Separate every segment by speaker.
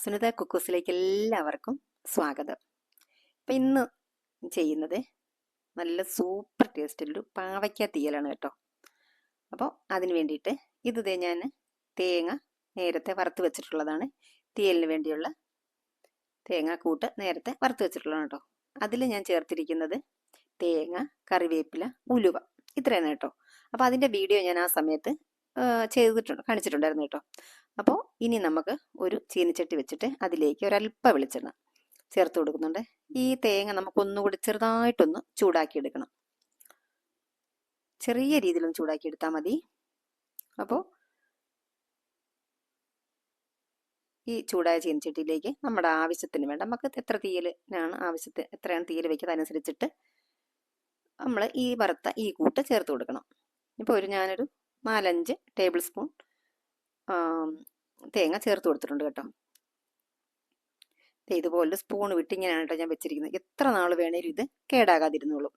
Speaker 1: സുനിത കുക്കൂസിലേക്ക് എല്ലാവർക്കും സ്വാഗതം. അപ്പം ഇന്ന് ചെയ്യുന്നത് നല്ല സൂപ്പർ ടേസ്റ്റുള്ളൊരു പാവയ്ക്ക തീയലാണ് കേട്ടോ. അപ്പോൾ അതിന് വേണ്ടിയിട്ട് ഞാൻ തേങ്ങ നേരത്തെ വറുത്ത് വെച്ചിട്ടുള്ളതാണ്. തീയലിന് വേണ്ടിയുള്ള തേങ്ങാക്കൂട്ട് നേരത്തെ വറുത്ത് വെച്ചിട്ടുള്ളതാണ് കേട്ടോ. അതിൽ ഞാൻ ചേർത്തിരിക്കുന്നത് തേങ്ങ, കറിവേപ്പില, ഉലുവ ഇത്രയാണ് കേട്ടോ. അപ്പോൾ അതിൻ്റെ വീഡിയോ ഞാൻ ആ സമയത്ത് കാണിച്ചിട്ടുണ്ടായിരുന്നു കേട്ടോ. അപ്പോൾ ഇനി നമുക്ക് ഒരു ചീനിച്ചട്ടി വെച്ചിട്ട് അതിലേക്ക് ഒരല്പ വെളിച്ചെണ്ണ ചേർത്ത് കൊടുക്കുന്നുണ്ട്. ഈ തേങ്ങ നമുക്കൊന്നുകൂടി ചെറുതായിട്ടൊന്ന് ചൂടാക്കി എടുക്കണം. ചെറിയ രീതിയിലൊന്ന് ചൂടാക്കി എടുത്താൽ മതി. അപ്പോൾ ഈ ചൂടായ ചീനിച്ചട്ടിയിലേക്ക് നമ്മുടെ ആവശ്യത്തിന് വേണ്ട, നമുക്ക് എത്ര തീയലിനാണ് ആവശ്യത്തിന്, എത്രയാണ് തീയൽ വയ്ക്കുന്നത് അതനുസരിച്ചിട്ട് നമ്മൾ ഈ വറുത്ത ഈ കൂട്ട് ചേർത്ത് കൊടുക്കണം. ഇപ്പോൾ ഞാനൊരു 4-5 ടേബിൾ സ്പൂൺ തേങ്ങ ചേർത്ത് കൊടുത്തിട്ടുണ്ട് കേട്ടോ. ഇതുപോലെ സ്പൂൺ വിട്ട് ഇങ്ങനെയാണ് കേട്ടോ ഞാൻ വെച്ചിരിക്കുന്നത്. എത്ര നാൾ വേണേലും ഇത് കേടാകാതിരുന്നോളും.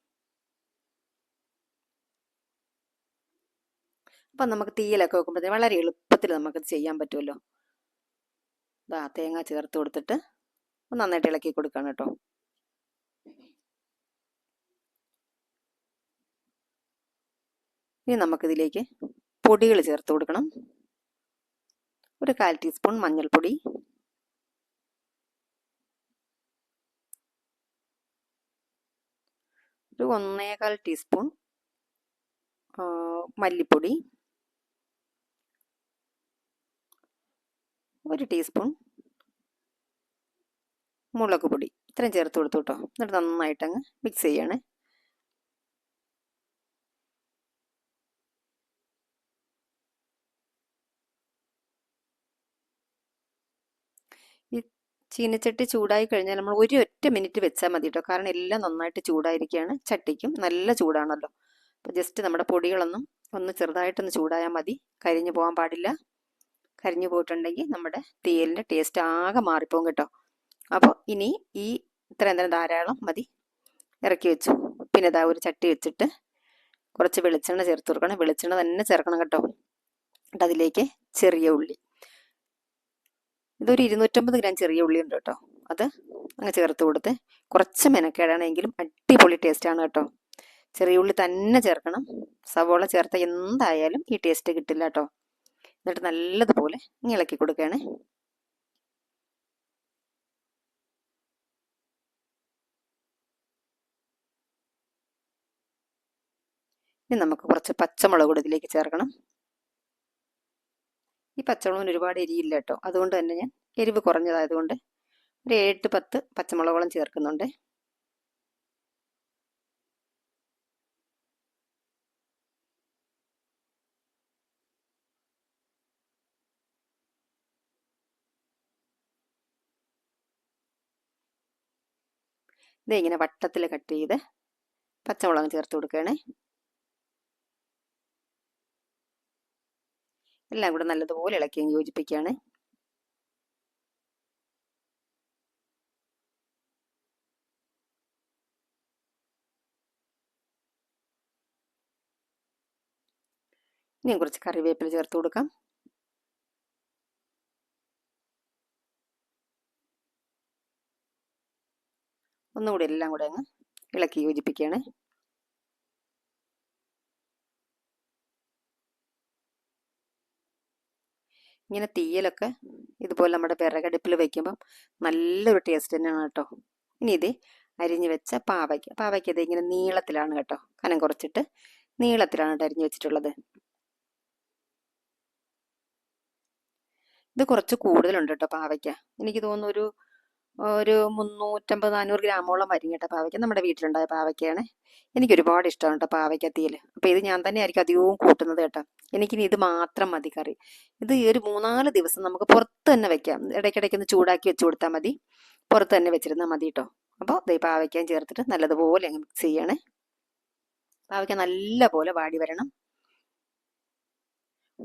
Speaker 1: അപ്പം നമുക്ക് തീയലൊക്കെ വെക്കുമ്പോഴത്തേന് വളരെ എളുപ്പത്തിൽ നമുക്കത് ചെയ്യാൻ പറ്റുമല്ലോ. തേങ്ങ ചേർത്ത് കൊടുത്തിട്ട് നന്നായിട്ട് ഇളക്കി കൊടുക്കണം കേട്ടോ. ഇനി നമുക്കിതിലേക്ക് പൊടികൾ ചേർത്ത് കൊടുക്കണം. ഒരു 1/4 ടീസ്പൂൺ മഞ്ഞൾപ്പൊടി, ഒരു 1/4 ടീസ്പൂൺ മല്ലിപ്പൊടി, 1 ടീസ്പൂൺ മുളക് പൊടി, ഇത്രയും ചേർത്ത് കൊടുത്തു കേട്ടോ. എന്നിട്ട് നന്നായിട്ടങ്ങ് മിക്സ് ചെയ്യണേ. ഈ ചീനച്ചട്ടി ചൂടായി കഴിഞ്ഞാൽ നമ്മൾ ഒറ്റ മിനിറ്റ് വെച്ചാൽ മതി കേട്ടോ. കാരണം എല്ലാം നന്നായിട്ട് ചൂടായിരിക്കുകയാണ്, ചട്ടിക്കും നല്ല ചൂടാണല്ലോ. അപ്പോൾ ജസ്റ്റ് നമ്മുടെ പൊടികളൊന്നും ഒന്ന് ചെറുതായിട്ടൊന്ന് ചൂടായാൽ മതി. കരിഞ്ഞു പോകാൻ പാടില്ല. കരിഞ്ഞു പോയിട്ടുണ്ടെങ്കിൽ നമ്മുടെ തീയലിൻ്റെ ടേസ്റ്റ് ആകെ മാറിപ്പോകും കേട്ടോ. അപ്പോൾ ഇനി ഈ ഇത്രയും തന്നെ ധാരാളം മതി. ഇറക്കി വെച്ചു. പിന്നെ ഇതാ ഒരു ചട്ടി വെച്ചിട്ട് കുറച്ച് വെളിച്ചെണ്ണ ചേർത്ത് കൊടുക്കണം. വെളിച്ചെണ്ണ തന്നെ ചേർക്കണം കേട്ടോ. എന്നിട്ട് അതിലേക്ക് ചെറിയ ഉള്ളി, ഇതൊരു 250 ഗ്രാം ചെറിയ ഉള്ളി ഉണ്ട് കേട്ടോ. അത് അങ്ങ് ചേർത്ത് കൊടുത്ത് കുറച്ച് മെനക്കേടാണെങ്കിലും അടിപൊളി ടേസ്റ്റാണ് കേട്ടോ. ചെറിയ ഉള്ളി തന്നെ ചേർക്കണം. സവോള ചേർത്ത എന്തായാലും ഈ ടേസ്റ്റ് കിട്ടില്ല കേട്ടോ. എന്നിട്ട് നല്ലതുപോലെ ഇളക്കി കൊടുക്കുകയാണ്. ഇനി നമുക്ക് കുറച്ച് പച്ചമുളക് കൂടി ഇതിലേക്ക് ചേർക്കണം. ഈ പച്ചമുളകിന് ഒരുപാട് എരിയില്ല കേട്ടോ. അതുകൊണ്ട് തന്നെ ഞാൻ എരിവ് കുറഞ്ഞതായതുകൊണ്ട് ഒരു 7-10 പച്ചമുളകോളം ചേർക്കുന്നുണ്ട്. ഇങ്ങനെ വട്ടത്തിൽ കട്ട് ചെയ്ത് പച്ചമുളക് ചേർത്ത് കൊടുക്കുകയാണേ. എല്ലാം കൂടെ നല്ലതുപോലെ ഇളക്കി യോജിപ്പിക്കുകയാണ്. ഇനി കുറച്ച് കറിവേപ്പില ചേർത്ത് കൊടുക്കാം. ഒന്നുകൂടി എല്ലാം കൂടെ അങ്ങ് ഇളക്കി യോജിപ്പിക്കുകയാണ്. ഇങ്ങനെ തീയലൊക്കെ ഇതുപോലെ നമ്മുടെ വിറകടുപ്പിൽ വയ്ക്കുമ്പം നല്ലൊരു ടേസ്റ്റ് തന്നെയാണ് കേട്ടോ. ഇനി ഇത് അരിഞ്ഞു വെച്ച പാവയ്ക്ക ഇത് ഇങ്ങനെ നീളത്തിലാണ് കേട്ടോ, കനം കുറച്ചിട്ട് നീളത്തിലാണ് കേട്ടോ അരിഞ്ഞു വെച്ചിട്ടുള്ളത്. ഇത് കുറച്ച് കൂടുതലുണ്ട് കേട്ടോ പാവയ്ക്ക. എനിക്ക് തോന്നുന്നു ഒരു 350-400 ഗ്രാമോളം വരും കേട്ടോ പാവയ്ക്ക. നമ്മുടെ വീട്ടിലുണ്ടായ പാവയ്ക്കയാണ്. എനിക്ക് ഒരുപാട് ഇഷ്ടമാണ് കേട്ടോ പാവയ്ക്ക തീയൽ. അപ്പോൾ ഇത് ഞാൻ തന്നെ ആയിരിക്കും അധികവും കൂട്ടുന്നത് കേട്ടോ. എനിക്കിനി ഇത് മാത്രം മതി കറി. ഇത് ഒരു 3-4 ദിവസം നമുക്ക് പുറത്ത് തന്നെ വെക്കാം. ഇടയ്ക്കിടയ്ക്ക് ഒന്ന് ചൂടാക്കി വെച്ച് കൊടുത്താൽ മതി. പുറത്ത് തന്നെ വെച്ചിരുന്നാൽ മതി കേട്ടോ. അപ്പോൾ ദേ പാവയ്ക്കയും ചേർത്തിട്ട് നല്ലതുപോലെ അങ്ങ് മിക്സ് ചെയ്യണേ. പാവയ്ക്ക നല്ല പോലെ വാടി വരണം.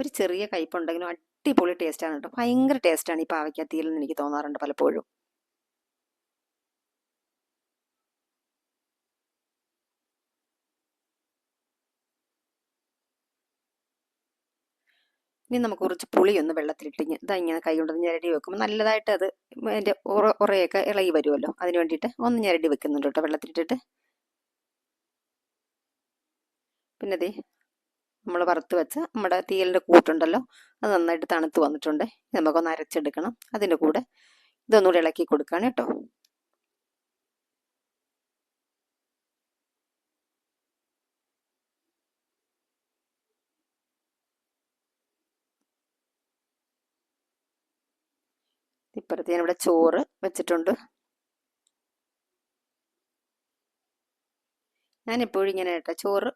Speaker 1: ഒരു ചെറിയ കയ്പുണ്ടെങ്കിലും അടിപൊളി ടേസ്റ്റാണ് കേട്ടോ. ഭയങ്കര ടേസ്റ്റാണ് ഈ പാവയ്ക്ക തീയലെന്ന് എനിക്ക് തോന്നാറുണ്ട് പലപ്പോഴും. ഇനി നമുക്ക് കുറച്ച് പുളി ഒന്ന് വെള്ളത്തിലിട്ടിഞ്ഞ് ഇതാ ഇങ്ങനെ കൈ കൊണ്ട് ഞെരടി വെക്കുമ്പോൾ നല്ലതായിട്ട് അത് അതിൻ്റെ ഉറയൊക്കെ ഇളകി വരുമല്ലോ. അതിന് വേണ്ടിയിട്ട് ഒന്ന് ഞെരടി വെക്കുന്നുണ്ട് കേട്ടോ വെള്ളത്തിലിട്ടിട്ട്. പിന്നെ ദേ നമ്മൾ വറുത്ത് വെച്ച നമ്മുടെ തീയലിൻ്റെ കൂട്ടുണ്ടല്ലോ, അത് നന്നായിട്ട് തണുത്ത് വന്നിട്ടുണ്ട്. നമുക്കൊന്ന് അരച്ചെടുക്കണം. അതിൻ്റെ കൂടെ ഇതൊന്നുകൂടെ ഇളക്കി കൊടുക്കുകയാണ് കേട്ടോ. ഇപ്പുറത്ത് ഞാനിവിടെ ചോറ് വെച്ചിട്ടുണ്ട്. ഞാനെപ്പോഴും ഇങ്ങനെ കേട്ടോ ചോറ്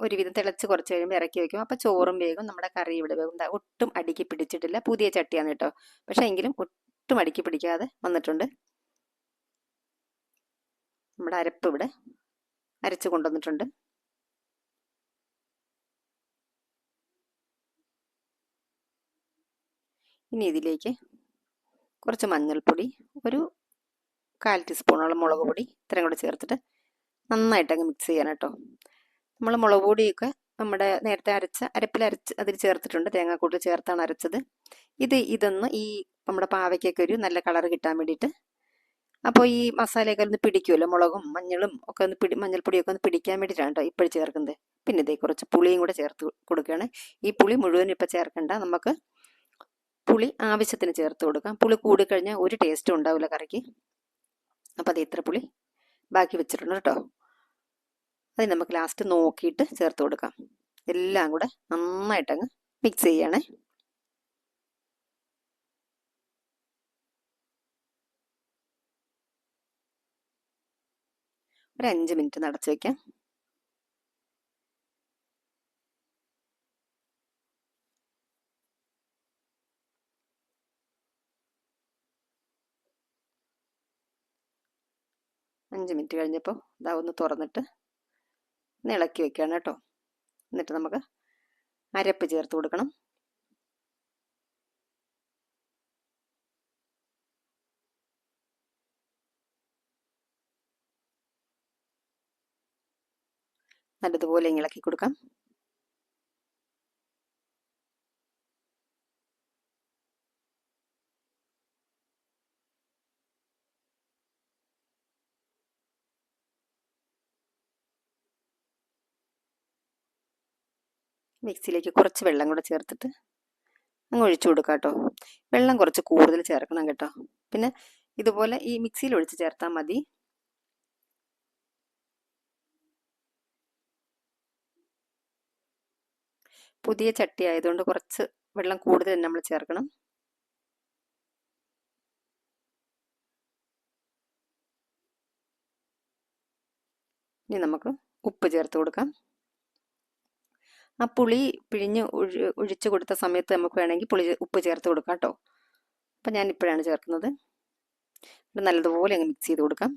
Speaker 1: ഒരുവിധം തിളച്ച് കുറച്ച് കഴിയുമ്പോൾ ഇറക്കി വെക്കും. അപ്പോൾ ചോറും വേഗം നമ്മുടെ കറി ഇവിടെ വേഗം. ഒട്ടും അടുക്കി പിടിച്ചിട്ടില്ല. പുതിയ ചട്ടിയാണ് കേട്ടോ, പക്ഷേ എങ്കിലും ഒട്ടും അടുക്കി പിടിക്കാതെ വന്നിട്ടുണ്ട്. നമ്മുടെ അരപ്പ് ഇവിടെ അരച്ച് കൊണ്ടുവന്നിട്ടുണ്ട്. ഇനി ഇതിലേക്ക് കുറച്ച് മഞ്ഞൾപ്പൊടി, ഒരു 1/4 ടീസ്പൂണോളം മുളക് പൊടി ഇത്രയും കൂടെ ചേർത്തിട്ട് നന്നായിട്ടങ്ങ് മിക്സ് ചെയ്യാൻ കേട്ടോ. നമ്മൾ മുളക് പൊടിയൊക്കെ നമ്മുടെ നേരത്തെ അരപ്പിലരച്ച് അതിൽ ചേർത്തിട്ടുണ്ട്. തേങ്ങാക്കൂട്ട് ചേർത്താണ് അരച്ചത്. ഇതൊന്ന് ഈ നമ്മുടെ പാവയ്ക്കൊക്കെ ഒരു നല്ല കളർ കിട്ടാൻ വേണ്ടിയിട്ട്, അപ്പോൾ ഈ മസാലയൊക്കെ ഒന്ന് പിടിക്കുമല്ലോ, മുളകും മഞ്ഞളും ഒക്കെ ഒന്ന് മഞ്ഞൾപ്പൊടിയൊക്കെ ഒന്ന് പിടിക്കാൻ വേണ്ടിയിട്ടാണ് കേട്ടോ ഇപ്പോഴും ചേർക്കുന്നത്. പിന്നെ ഇതേ കുറച്ച് പുളിയും കൂടെ ചേർത്ത് കൊടുക്കുകയാണ്. ഈ പുളി മുഴുവൻ ഇപ്പം ചേർക്കണ്ട, നമുക്ക് പുളി ആവശ്യത്തിന് ചേർത്ത് കൊടുക്കാം. പുളി കൂടിക്കഴിഞ്ഞാൽ ഒരു ടേസ്റ്റും ഉണ്ടാവില്ല കറിക്ക്. അപ്പോൾ അത് ഇത്ര പുളി ബാക്കി വെച്ചിട്ടുണ്ട് കേട്ടോ. അത് നമുക്ക് ലാസ്റ്റ് നോക്കിയിട്ട് ചേർത്ത് കൊടുക്കാം. എല്ലാം കൂടെ നന്നായിട്ടങ്ങ് മിക്സ് ചെയ്യണേ. ഒരു 5 മിനിറ്റ് നടച്ച് വയ്ക്കാം. അഞ്ച് മിനിറ്റ് കഴിഞ്ഞപ്പോൾ ഇതാ ഒന്ന് തുറന്നിട്ട് ഒന്ന് ഇളക്കി വെക്കുകയാണ് കേട്ടോ. എന്നിട്ട് നമുക്ക് അരപ്പ് ചേർത്ത് കൊടുക്കണം. നല്ലതുപോലെ ഇളക്കി കൊടുക്കാം. മിക്സിയിലേക്ക് കുറച്ച് വെള്ളം കൂടെ ചേർത്തിട്ട് അങ്ങ് ഒഴിച്ചു കൊടുക്കാം കേട്ടോ. വെള്ളം കുറച്ച് കൂടുതൽ ചേർക്കണം കേട്ടോ. പിന്നെ ഇതുപോലെ ഈ മിക്സിയിൽ ഒഴിച്ച് ചേർത്താൽ മതി. പുതിയ ചട്ടി ആയതുകൊണ്ട് കുറച്ച് വെള്ളം കൂടുതൽ നമ്മൾ ചേർക്കണം. ഇനി നമുക്ക് ഉപ്പ് ചേർത്ത് കൊടുക്കാം. ആ പുളി പിഴിഞ്ഞ് ഒഴിച്ചു കൊടുത്ത സമയത്ത് നമുക്ക് വേണമെങ്കിൽ ഉപ്പ് ചേർത്ത് കൊടുക്കാം കേട്ടോ. അപ്പം ഞാൻ ഇപ്പോഴാണ് ചേർക്കുന്നത്. നല്ലതുപോലെ അങ്ങ് മിക്സ് ചെയ്ത് കൊടുക്കാം.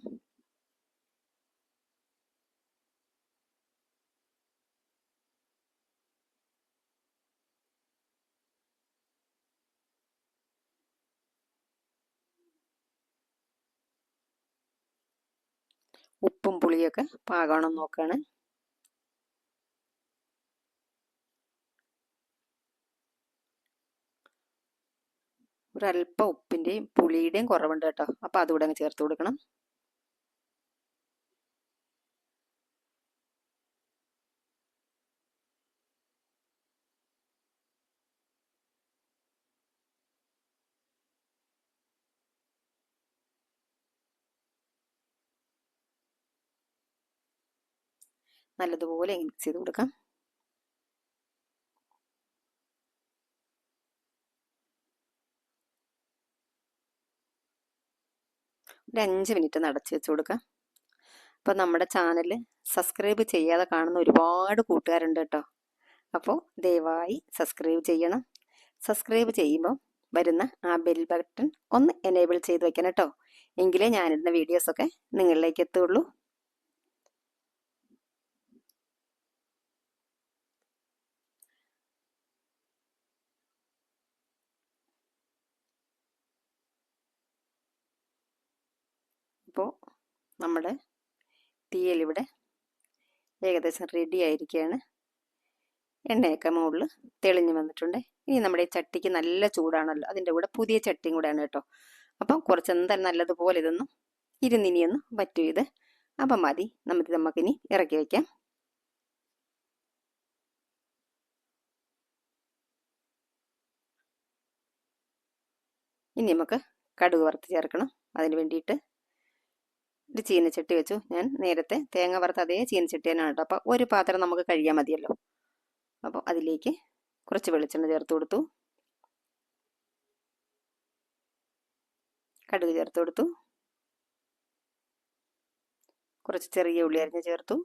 Speaker 1: ഉപ്പും പുളിയൊക്കെ പാകമാണെന്ന് നോക്കുകയാണ്. ഒരല്പം ഉപ്പിൻ്റെയും പുളിയുടെയും കുറവുണ്ട് കേട്ടോ. അപ്പോൾ അതുകൂടെ അങ്ങ് ചേർത്ത് കൊടുക്കണം. നല്ലതുപോലെ മിക്സ് ചെയ്ത് കൊടുക്കാം. ഒരു 5 മിനിറ്റ് നടച്ച് വെച്ച് കൊടുക്കാം. അപ്പോൾ നമ്മുടെ ചാനൽ സബ്സ്ക്രൈബ് ചെയ്യാതെ കാണുന്ന ഒരുപാട് കൂട്ടുകാരുണ്ട് കേട്ടോ. അപ്പോൾ ദയവായി സബ്സ്ക്രൈബ് ചെയ്യണം. സബ്സ്ക്രൈബ് ചെയ്യുമ്പോൾ വരുന്ന ആ ബെൽ ബട്ടൺ ഒന്ന് എനേബിൾ ചെയ്ത് വെക്കണം കേട്ടോ. എങ്കിലേ ഞാനിടുന്ന വീഡിയോസൊക്കെ നിങ്ങളിലേക്ക് എത്തുള്ളൂ. അപ്പോൾ നമ്മുടെ തീയൽ ഇവിടെ ഏകദേശം റെഡി ആയിരിക്കുകയാണ്. എണ്ണയൊക്കെ മുകളിൽ തെളിഞ്ഞ് വന്നിട്ടുണ്ട്. ഇനി നമ്മുടെ ഈ ചട്ടിക്ക് നല്ല ചൂടാണല്ലോ, അതിൻ്റെ കൂടെ പുതിയ ചട്ടിയും കൂടെയാണ് കേട്ടോ. അപ്പം കുറച്ച് എന്തായാലും നല്ലതുപോലെ ഇതൊന്നും ഇരുന്നിനിയൊന്ന് വറ്റും ഇത്. അപ്പം മതി, നമുക്കിനി ഇറക്കി വയ്ക്കാം. ഇനി നമുക്ക് കടുക് വറുത്ത് ചേർക്കണം. അതിന് വേണ്ടിയിട്ട് ഒരു ചീനച്ചട്ടി വെച്ചു. ഞാൻ നേരത്തെ തേങ്ങ വറുത്ത അതേ ചീനച്ചട്ടി തന്നെയാണ് കേട്ടോ. അപ്പോൾ ഒരു പാത്രം നമുക്ക് കഴിയാൻ മതിയല്ലോ. അപ്പോൾ അതിലേക്ക് കുറച്ച് വെളിച്ചെണ്ണ ചേർത്ത് കൊടുത്തു, കടുക് ചേർത്ത് കൊടുത്തു, കുറച്ച് ചെറിയ ഉള്ളി അരിഞ്ഞ് ചേർത്തു.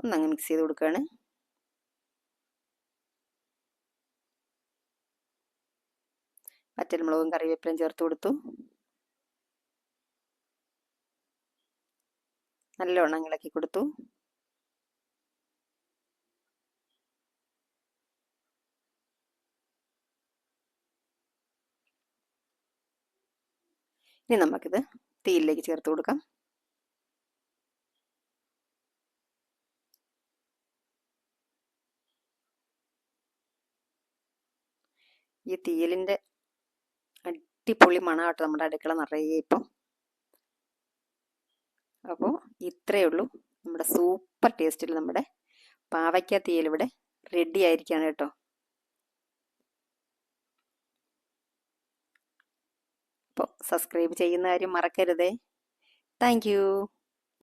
Speaker 1: ഒന്നങ്ങ് മിക്സ് ചെയ്ത് കൊടുക്കുകയാണ്. വറ്റൽമുളകും കറിവേപ്പിലയും ചേർത്ത് കൊടുത്തു. നല്ലോണം ഇളക്കി കൊടുത്തു. ഇനി നമുക്കിത് തീയിലേക്ക് ചേർത്ത് കൊടുക്കാം. ഈ തീയലിൻ്റെ അടിപൊളി മണമാട്ടോ നമ്മുടെ അടുക്കള നിറയെ ഇപ്പം. അപ്പോൾ ഇത്രയേ ഉള്ളൂ, നമ്മുടെ സൂപ്പർ ടേസ്റ്റിൽ നമ്മുടെ പാവയ്ക്ക തീയൽ ഇവിടെ റെഡി ആയിരിക്കുകയാണ് കേട്ടോ. അപ്പോൾ സബ്സ്ക്രൈബ് ചെയ്യുന്ന കാര്യം മറക്കരുതേ. Thank you.